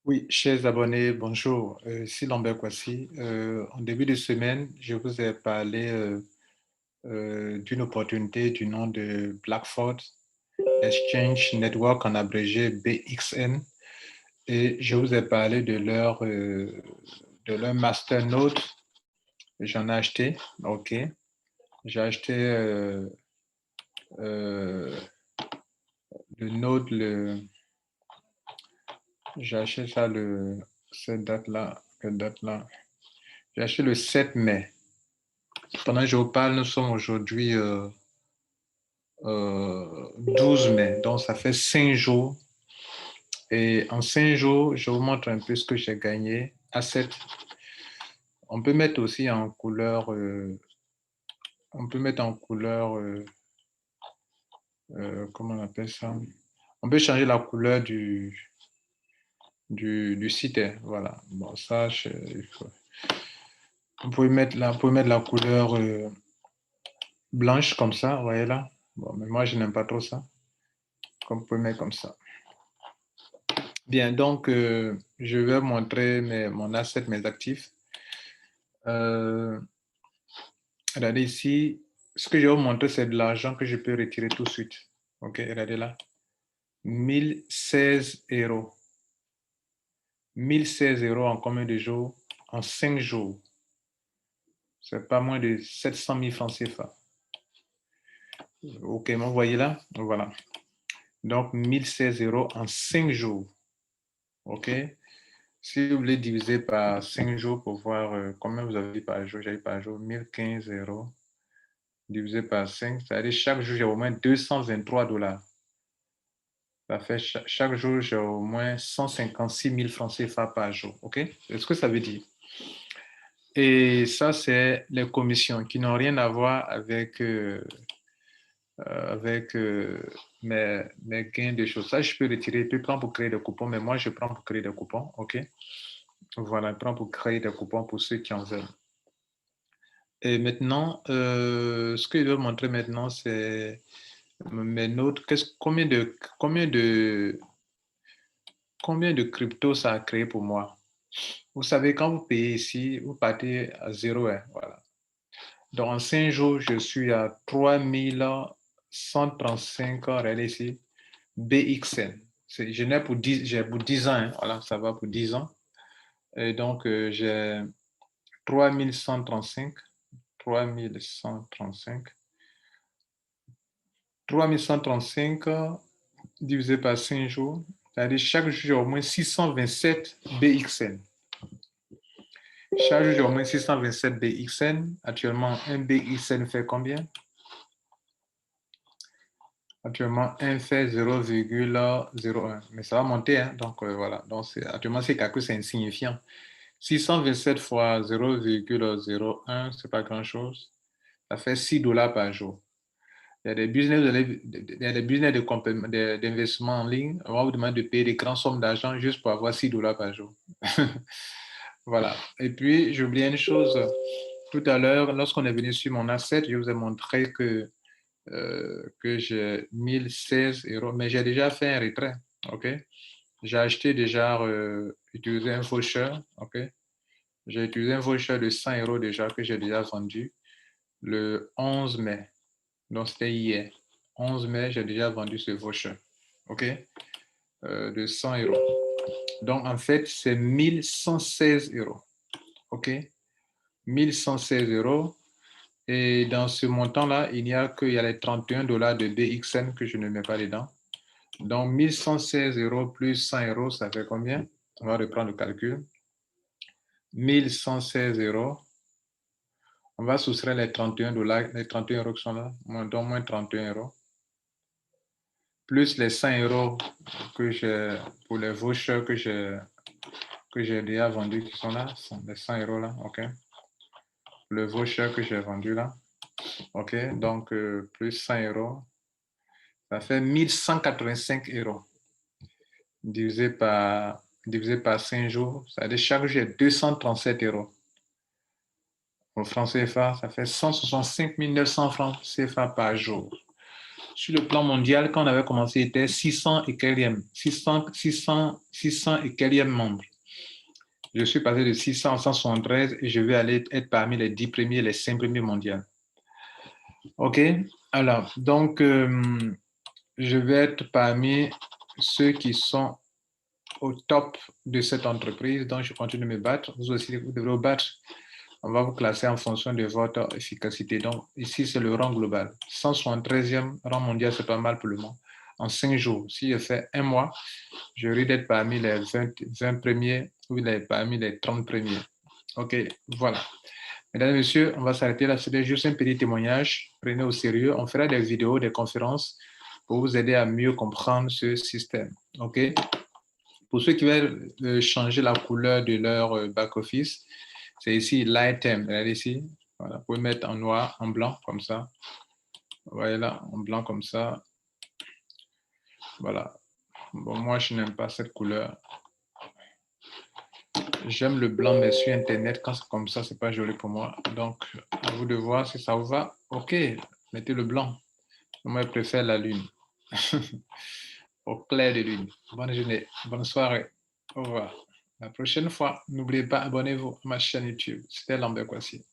Oui, chers abonnés, bonjour. Ici Lambert Kwasi. En début de semaine, je vous ai parlé d'une opportunité du nom de Blackford Exchange Network, en abrégé BXN. Et je vous ai parlé de leur masternode. J'en ai acheté. OK. J'ai acheté euh, le node, j'ai acheté ça cette date-là. Quelle date-là? J'ai acheté le 7 mai. Pendant que je vous parle, nous sommes aujourd'hui 12 mai, donc ça fait 5 jours. Et en 5 jours, je vous montre un peu ce que j'ai gagné. Asset. On peut mettre aussi en couleur, on peut mettre en couleur, comment on appelle ça? On peut changer la couleur du site, hein. Voilà. Bon, ça, vous pouvez mettre la couleur blanche comme ça, vous voyez là. Bon, mais moi, je n'aime pas trop ça. Comme vous pouvez mettre comme ça. Bien, donc, je vais montrer mon asset, mes actifs. Regardez ici, ce que je vais vous montrer, c'est de l'argent que je peux retirer tout de suite. OK, regardez là. 1016 euros. 1016 € en combien de jours? En 5 jours. C'est pas moins de 700 000 francs CFA. OK, vous voyez là? Voilà. Donc, 1016 € en 5 jours. OK? Si vous voulez diviser par 5 jours pour voir combien vous avez par jour, j'ai par jour 1015 € divisé par 5, c'est-à-dire chaque jour, j'ai au moins 223 $. Ça fait chaque jour, j'ai au moins 156 000 francs CFA par jour. OK? C'est ce que ça veut dire. Et ça, c'est les commissions qui n'ont rien à voir avec mes gains de choses. Ça, je peux retirer, je peux prendre pour créer des coupons, mais moi, je prends pour créer des coupons. OK? Voilà, je prends pour créer des coupons pour ceux qui en veulent. Et maintenant, ce que je vais montrer maintenant, c'est mes notes. Combien de crypto ça a créé pour moi? Vous savez, quand vous payez ici, vous partez à zéro, hein, voilà. Donc, en 5 jours, je suis à 3135, regardez ici, BXN. J'ai pour 10 ans, hein, voilà, ça va pour 10 ans. Et donc, j'ai 3135, 3135, 3135 divisé par 5 jours, c'est-à-dire chaque jour, j'ai au moins 627 BXN. Chaque jour, j'ai au moins 627 BXN. Actuellement, un BXN fait combien? Actuellement, 1 fait 0,01. Mais ça va monter, hein? Donc, voilà. Donc, actuellement, ces calculs, c'est insignifiant. 627 fois 0,01, c'est pas grand-chose. Ça fait 6 $ par jour. Il y a des business, d'investissement en ligne. On va vous demander de payer des grandes sommes d'argent juste pour avoir 6 $ par jour. Voilà. Et puis, j'ai oublié une chose. Tout à l'heure, lorsqu'on est venu sur mon asset, je vous ai montré que j'ai 1016 €, mais j'ai déjà fait un retrait. OK? J'ai acheté déjà, utilisé un voucher. OK? J'ai utilisé un voucher de 100 € déjà que j'ai déjà vendu le 11 mai. Donc, c'était hier. 11 mai, j'ai déjà vendu ce voucher. OK? De 100 €. Donc, en fait, c'est 1116 €. OK? 1116 €. Et dans ce montant-là, il y a les 31 $ de BXN que je ne mets pas dedans. Donc, 1116 € plus 100 €, ça fait combien? On va reprendre le calcul. 1116 €. On va soustraire les 31 $, les 31 € qui sont là, donc moins 31 €. Plus les 100 € que j'ai pour les vouchers que j'ai déjà vendus qui sont là, les 100 € là, OK? Le voucher que j'ai vendu là, OK? Donc, plus 100 €. Ça fait 1185 € divisé par 5 jours. C'est-à-dire chaque jour, j'ai 237 €. Au franc CFA, ça fait 165 900 francs CFA par jour. sur le plan mondial, quand on avait commencé, il était 600 et quelques, 600 et quelques membres. Je suis passé de 600 à 173 et je vais aller être parmi les 10 premiers, les 5 premiers mondiaux. OK? Alors, donc, je vais être parmi ceux qui sont au top de cette entreprise. Donc, je continue de me battre. Vous aussi, vous devrez vous battre. On va vous classer en fonction de votre efficacité. Donc, ici, c'est le rang global. 173e rang mondial, c'est pas mal pour le moment. En 5 jours, si je fais un mois, je risque d'être parmi les 20 premiers ou parmi les 30 premiers. OK, voilà. Mesdames et messieurs, on va s'arrêter là. C'était juste un petit témoignage. Prenez au sérieux. On fera des vidéos, des conférences pour vous aider à mieux comprendre ce système. OK? Pour ceux qui veulent changer la couleur de leur back-office, c'est ici l'item. Regardez ici. Voilà. Vous pouvez mettre en noir, en blanc, comme ça. Voilà, en blanc, comme ça. Voilà. Bon, moi, je n'aime pas cette couleur. J'aime le blanc, mais sur Internet, quand c'est comme ça, c'est pas joli pour moi. Donc, à vous de voir si ça vous va. OK, mettez le blanc. Moi, je préfère la lune. Au clair de lune. Bonne journée, bonne soirée. Au revoir. La prochaine fois, n'oubliez pas, abonnez-vous à ma chaîne YouTube. C'était Lambert Kwasi.